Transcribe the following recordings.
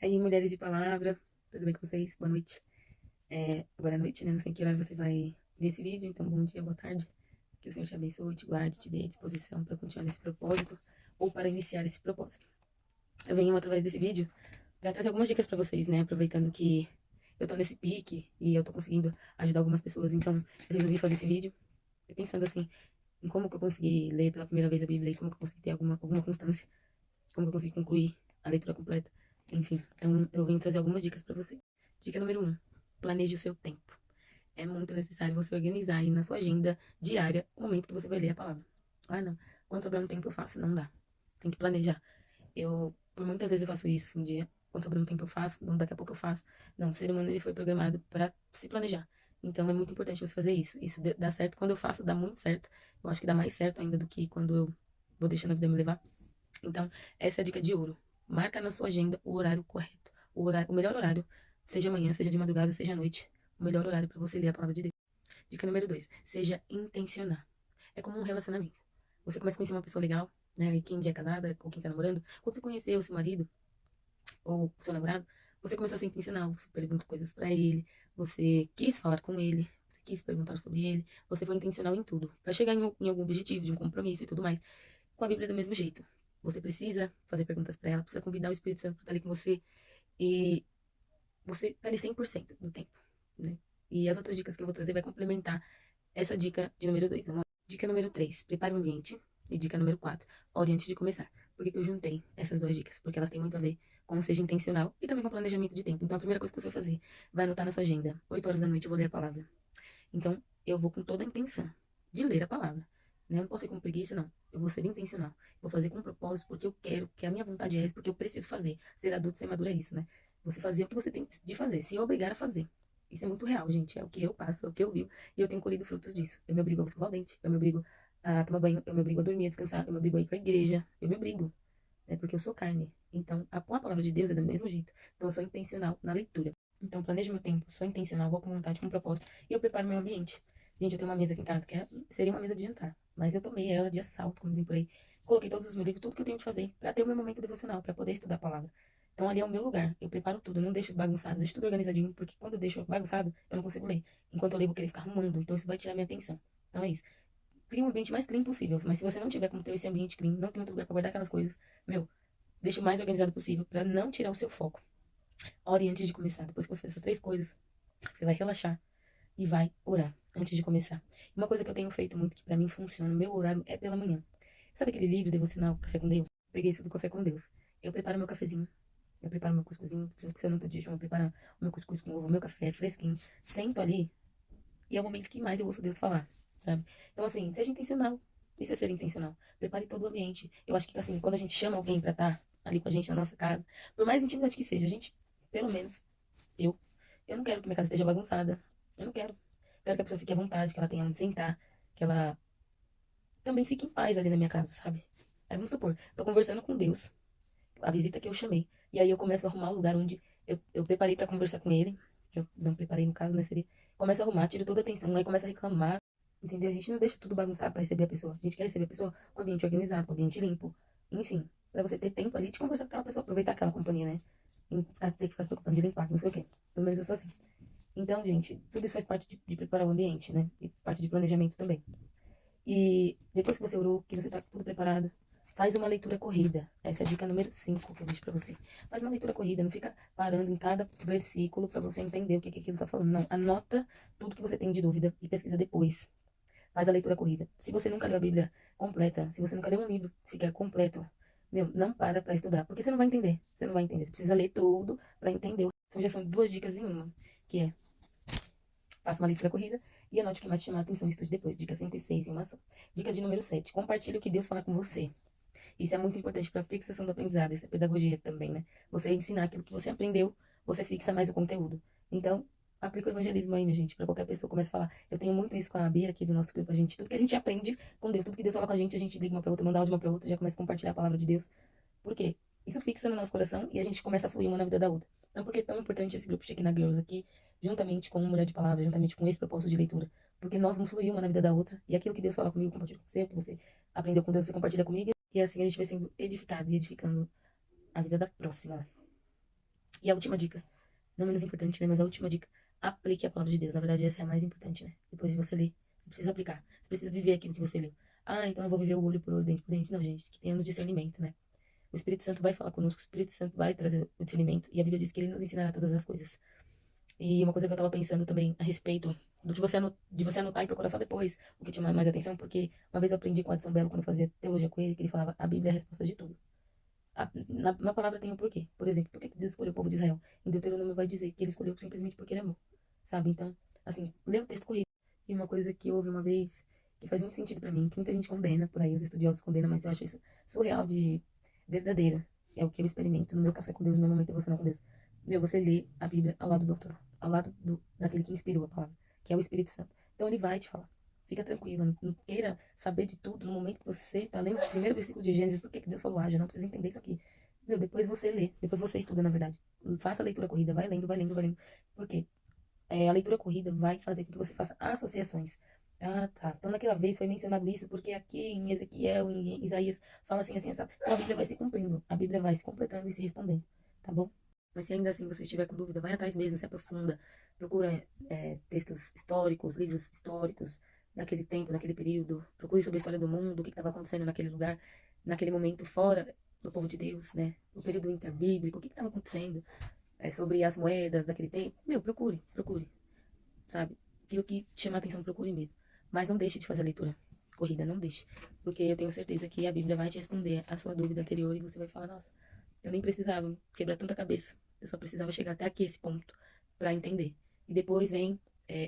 Aí, mulheres de palavra, tudo bem com vocês? Boa noite. Agora é noite, né? Não sei que hora você vai ver esse vídeo, então bom dia, boa tarde. Que o Senhor te abençoe, te guarde, te dê disposição para continuar nesse propósito ou para iniciar esse propósito. Eu venho através desse vídeo para trazer algumas dicas para vocês, né? Aproveitando que eu tô nesse pique e eu tô conseguindo ajudar algumas pessoas, então eu resolvi fazer esse vídeo pensando assim em como que eu consegui ler pela primeira vez a Bíblia e como que eu consegui ter alguma constância, como que eu consegui concluir a leitura completa. Enfim, então eu venho trazer algumas dicas para você. Dica número um: planeje o seu tempo. É muito necessário você organizar aí na sua agenda diária o momento que você vai ler a palavra. Ah, não. Quando sobrar um tempo eu faço. Não dá. Tem que planejar. Por muitas vezes eu faço isso, assim, dia. Quando sobrar um tempo eu faço, não, daqui a pouco eu faço. Não, o ser humano ele foi programado para se planejar. Então é muito importante você fazer isso. Isso dá certo quando eu faço, dá muito certo. Eu acho que dá mais certo ainda do que quando eu vou deixando a vida me levar. Então, essa é a dica de ouro. Marca na sua agenda o horário correto. O melhor horário, seja amanhã, seja de madrugada, seja à noite. O melhor horário para você ler a palavra de Deus. Dica número 2: seja intencional. É como um relacionamento. Você começa a conhecer uma pessoa legal, né? E quem já é casada ou quem tá namorando, quando você conheceu o seu marido ou o seu namorado, você começou a ser intencional. Você pergunta coisas pra ele, você quis falar com ele, você quis perguntar sobre ele, você foi intencional em tudo, pra chegar em algum objetivo, de um compromisso e tudo mais. Com a Bíblia é do mesmo jeito. Você precisa fazer perguntas pra ela, precisa convidar o Espírito Santo pra estar ali com você e você tá ali 100% do tempo, né? E as outras dicas que eu vou trazer vai complementar essa dica de número 2. Vamos lá. Dica número 3: prepare o ambiente. E dica número 4: ore antes de começar. Por que que eu juntei essas duas dicas? Porque elas têm muito a ver com seja intencional e também com planejamento de tempo. Então, a primeira coisa que você vai fazer, vai anotar na sua agenda. 8 horas da noite eu vou ler a palavra. Então, eu vou com toda a intenção de ler a palavra. Né? Eu não posso ir com preguiça, não. Eu vou ser intencional. Vou fazer com propósito, porque eu quero, porque a minha vontade é essa, porque eu preciso fazer. Ser adulto, ser maduro é isso, né? Você fazer o que você tem de fazer, se obrigar a fazer. Isso é muito real, gente. É o que eu passo, é o que eu vivo. E eu tenho colhido frutos disso. Eu me obrigo a escovar o dente, eu me obrigo a tomar banho, eu me obrigo a dormir, a descansar, eu me obrigo a ir pra igreja. Eu me obrigo, né? Porque eu sou carne. Então, com a palavra de Deus é do mesmo jeito. Então, eu sou intencional na leitura. Então, planejo meu tempo, sou intencional, vou com vontade, com propósito. E eu preparo meu ambiente. Gente, eu tenho uma mesa aqui em casa seria uma mesa de jantar. Mas eu tomei ela de assalto, como dizem por aí. Coloquei todos os meus livros, tudo que eu tenho de fazer, pra ter o meu momento devocional, pra poder estudar a palavra. Então, ali é o meu lugar. Eu preparo tudo, eu não deixo bagunçado, deixo tudo organizadinho, porque quando eu deixo bagunçado, eu não consigo ler. Enquanto eu leio, eu vou querer ficar arrumando. Então, isso vai tirar minha atenção. Então, é isso. Cria um ambiente mais clean possível. Mas se você não tiver como ter esse ambiente clean, não tem outro lugar pra guardar aquelas coisas, meu, deixa o mais organizado possível pra não tirar o seu foco. Ore antes de começar. Depois que você fez essas três coisas, você vai relaxar e vai orar antes de começar. Uma coisa que eu tenho feito muito, que pra mim funciona, o meu horário é pela manhã. Sabe aquele livro devocional, Café com Deus? Peguei isso do Café com Deus. Eu preparo meu cafezinho, eu preparo meu cuscuzinho, se eu não tô de jejum, eu preparo o meu cuscuz com ovo, meu café fresquinho, sento ali e é o momento que mais eu ouço Deus falar, sabe? Então, assim, seja intencional. Isso é ser intencional. Prepare todo o ambiente. Eu acho que, assim, quando a gente chama alguém pra estar ali com a gente na nossa casa, por mais intimidade que seja, a gente, pelo menos, eu, eu não quero que minha casa esteja bagunçada. Eu não quero. Quero que a pessoa fique à vontade, que ela tenha onde sentar, que ela também fique em paz ali na minha casa, sabe? Aí vamos supor, tô conversando com Deus, a visita que eu chamei. E aí eu começo a arrumar o lugar onde eu preparei pra conversar com ele. Eu não preparei no caso, né? Seria. Começo a arrumar, tiro toda a atenção, aí começa a reclamar. Entendeu? A gente não deixa tudo bagunçado pra receber a pessoa. A gente quer receber a pessoa com o ambiente organizado, com o ambiente limpo. Enfim, pra você ter tempo ali de conversar com aquela pessoa, aproveitar aquela companhia, né? E ter que ficar se preocupando de limpar, não sei o quê. Pelo menos eu sou assim. Então, gente, tudo isso faz parte de preparar o ambiente, né? E parte de planejamento também. E depois que você orou, que você tá tudo preparado, faz uma leitura corrida. Essa é a dica número 5 que eu deixo pra você. Faz uma leitura corrida, não fica parando em cada versículo pra você entender o que aquilo tá falando. Não, anota tudo que você tem de dúvida e pesquisa depois. Faz a leitura corrida. Se você nunca leu a Bíblia completa, se você nunca leu um livro sequer completo, meu, não para pra estudar, porque você não vai entender. Você não vai entender. Você precisa ler tudo pra entender. Então já são duas dicas em uma, que é: faça uma leitura corrida e anote o que mais te chamar a atenção e estude depois. Dica 5 e 6 em uma só. Dica de número 7: compartilhe o que Deus fala com você. Isso é muito importante para fixação do aprendizado. Isso é pedagogia também, né? Você ensinar aquilo que você aprendeu, você fixa mais o conteúdo. Então, aplica o evangelismo aí, minha gente, para qualquer pessoa. Comece a falar. Eu tenho muito isso com a Bia aqui do nosso grupo. A gente, tudo que a gente aprende com Deus, tudo que Deus fala com a gente liga uma para outra, manda áudio uma para outra, já começa a compartilhar a palavra de Deus. Por quê? Isso fixa no nosso coração e a gente começa a fluir uma na vida da outra. Então, por que é tão importante esse grupo Check na Girls aqui, juntamente com Mulher de Palavra, juntamente com esse propósito de leitura? Porque nós vamos fluir uma na vida da outra e aquilo que Deus fala comigo, eu compartilho com você, o que você aprendeu com Deus, você compartilha comigo. E assim a gente vai sendo edificado e edificando a vida da próxima. E a última dica, não menos importante, né? Mas a última dica, aplique a palavra de Deus. Na verdade, essa é a mais importante, né? Depois de você ler, você precisa aplicar. Você precisa viver aquilo que você leu. Ah, então eu vou viver o olho por olho, dente por dente. Não, gente, que tenhamos discernimento, né? O Espírito Santo vai falar conosco, o Espírito Santo vai trazer o discernimento. E a Bíblia diz que ele nos ensinará todas as coisas. E uma coisa que eu tava pensando também a respeito do que de você anotar e procurar só depois o que te chama mais atenção, porque uma vez eu aprendi com o Adson Belo, quando eu fazia teologia com ele, que ele falava, a Bíblia é a resposta de tudo. Na palavra tem um porquê. Por exemplo, por que Deus escolheu o povo de Israel? Em Deuteronômio vai dizer que ele escolheu simplesmente porque ele amou. Sabe? Então, assim, lê o texto corrido. E uma coisa que eu ouvi uma vez, que faz muito sentido pra mim, que muita gente condena por aí, os estudiosos condenam, mas eu acho isso surreal de verdadeiro. É o que eu experimento no meu café com Deus, no meu momento devocional com Deus. Meu, você lê a Bíblia ao lado do autor, ao lado daquele que inspirou a palavra, que é o Espírito Santo. Então ele vai te falar. Fica tranquilo, não queira saber de tudo no momento que você tá lendo o primeiro versículo de Gênesis, por que que Deus falou haja, não precisa entender isso aqui. Meu, depois você lê, depois você estuda, na verdade. Faça a leitura corrida, vai lendo, vai lendo, vai lendo. Por quê? A leitura corrida vai fazer com que você faça associações. Ah, tá. Então, naquela vez foi mencionado isso, porque aqui em Ezequiel, em Isaías, fala assim, assim, sabe? Então, a Bíblia vai se cumprindo, a Bíblia vai se completando e se respondendo, tá bom? Mas se ainda assim você estiver com dúvida, vai atrás mesmo, se aprofunda, procura textos históricos, livros históricos daquele tempo, daquele período, procure sobre a história do mundo, o que estava acontecendo naquele lugar, naquele momento, fora do povo de Deus, né? O período interbíblico, o que estava acontecendo sobre as moedas daquele tempo. Meu, procure, sabe? Aquilo que te chama a atenção, procure mesmo. Mas não deixe de fazer a leitura corrida, não deixe. Porque eu tenho certeza que a Bíblia vai te responder a sua dúvida anterior e você vai falar, nossa, eu nem precisava quebrar tanta cabeça. Eu só precisava chegar até aqui, esse ponto, para entender. E depois vem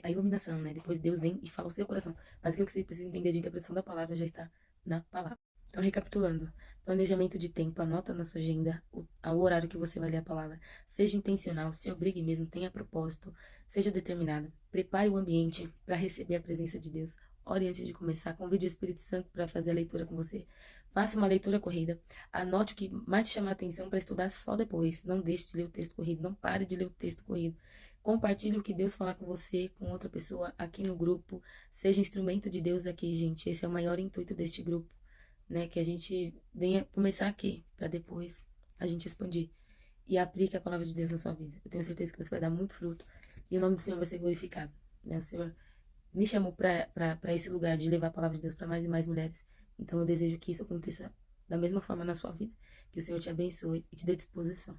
a iluminação, né? Depois Deus vem e fala o seu coração. Mas aquilo que você precisa entender de interpretação da palavra já está na palavra. Então, recapitulando, planejamento de tempo, anota na sua agenda o horário que você vai ler a palavra. Seja intencional, se obrigue mesmo, tenha propósito, seja determinada. Prepare o ambiente para receber a presença de Deus. Ore antes de começar, convide o Espírito Santo para fazer a leitura com você. Faça uma leitura corrida. Anote o que mais te chamar a atenção para estudar só depois. Não deixe de ler o texto corrido, não pare de ler o texto corrido. Compartilhe o que Deus falar com você, com outra pessoa aqui no grupo. Seja instrumento de Deus aqui, gente. Esse é o maior intuito deste grupo, né? Que a gente venha começar aqui, para depois a gente expandir. E aplique a palavra de Deus na sua vida. Eu tenho certeza que você vai dar muito fruto. E o nome do Senhor vai ser glorificado, né? O Senhor me chamou para esse lugar de levar a palavra de Deus para mais e mais mulheres. Então eu desejo que isso aconteça da mesma forma na sua vida. Que o Senhor te abençoe e te dê disposição.